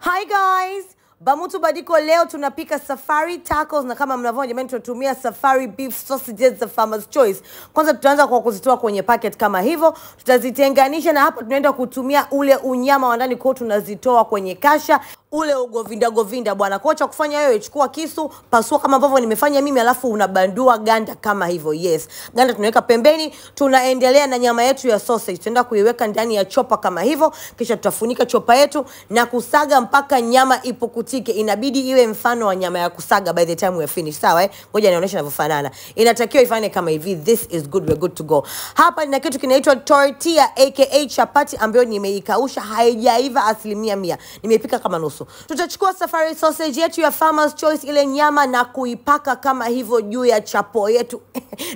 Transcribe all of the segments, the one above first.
Hi guys, Bamutu Badiko leo tunapika safari tacos na kama mnavyoona jamani tunatumia safari beef sausages za Farmer's Choice. Kwanza tutaanza kwa kuzitoa kwenye packet kama hivyo, tutazitenganisha na hapa tunaenda kutumia ule unyama wa ndani kwa tunazitoa kwenye kasha. Ule ugovinda bwana. Kocha kufanya wewe, chukua kisu, pasua kama ambavyo nimefanya mimi alafu unabandua ganda kama hivyo. Yes. Ganda tunaweka pembeni, tunaendelea na nyama yetu ya sausage. Tutaenda kuiweka ndani ya chopper kama hivyo, kisha tutafunika chopper yetu na kusaga mpaka nyama ipukutike. Inabidi iwe mfano wa nyama ya kusaga by the time we finish. Sawa Ngoja nionyeshe inavyofanana. Inatakiwa ifanye kama hivi. This is good, we're good to go. Hapa nina kitu kinaitwa tortilla aka chapati ambayo nimeikausha, haijaiva 100%. Nimeipika kama nusu. Tutachukua safari sausage yetu ya Farmer's Choice, ile nyama, na kuipaka kama hivyo juu ya chapo yetu.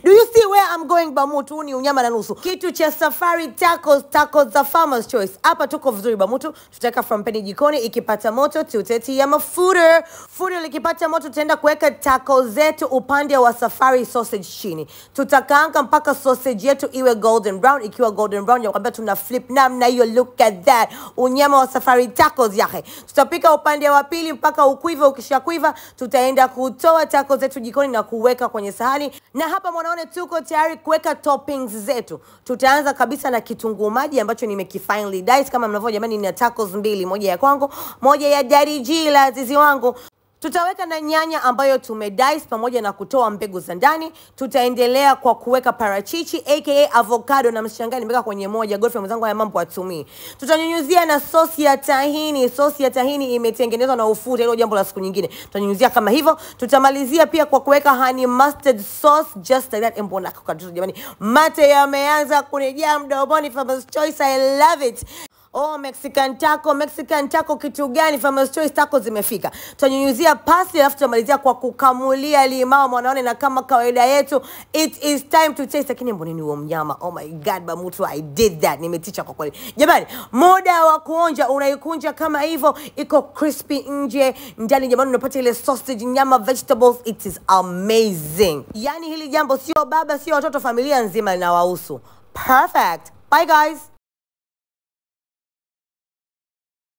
Do you see where I'm going Bamutu? Ni unyama na nusu. Kitu cha safari tacos za Farmer's Choice. Hapa tuko vizuri Bamutu. Tutaweka from peni jikoni, ikipata moto tutetia mafuta. Futa likipata moto tutaenda kuweka tacos zetu upande wa safari sausage chini. Tutakaanga mpaka sausage yetu iwe golden brown. Ikiwa golden brown nakwambia tuna flip namna hiyo. Look at that. Unyama wa safari tacos yake. Tutapika upande wa pili mpaka ukuiva. Ukishakuiva tutaenda kutoa tacos zetu jikoni na kuweka kwenye sahani. Na hapa mwanaone tuko tayari kuweka toppings zetu. Tutaanza kabisa na kitunguu maji ambacho nimekifinely dice kama mnavyoona jamani. Nina tacos mbili, moja ya kwangu, moja ya Daddy G la zizi wangu. Tutaweka na nyanya ambayo tumedice pamoja na kutoa mbegu za ndani. Tutaendelea kwa kuweka parachichi aka avocado, na mshangaa nimeweka kwenye moja. Godfrey mwenzangu haya mambo atumii. Tutanyunyuzia na sauce ya tahini. Sauce ya tahini imetengenezwa na ufuta, hilo jambo la siku nyingine. Tutanyunyuzia kama hivyo. Tutamalizia pia kwa kuweka honey mustard sauce just like that. Mbona kakatu jamani, mate yameanza kunijaa mdomoni. Farmer's Choice, I love it. Oh, Mexican taco kitu gani? Farmer's Choice taco zimefika. Tutanyunyuzia pasi alafu tutamalizia kwa kukamulia limao mwanaone, na kama kawaida yetu it is time to taste. Lakini mbona ni huo mnyama? Oh my god Bamutu, I did that. Nimeticha kwa kweli. Jamani, muda wa kuonja, unaikunja kama hivyo, iko crispy nje, ndani jamani unapata ile sausage, nyama, vegetables. It is amazing. Yani hili jambo sio baba, sio watoto, familia nzima linawahusu. Perfect. Bye guys.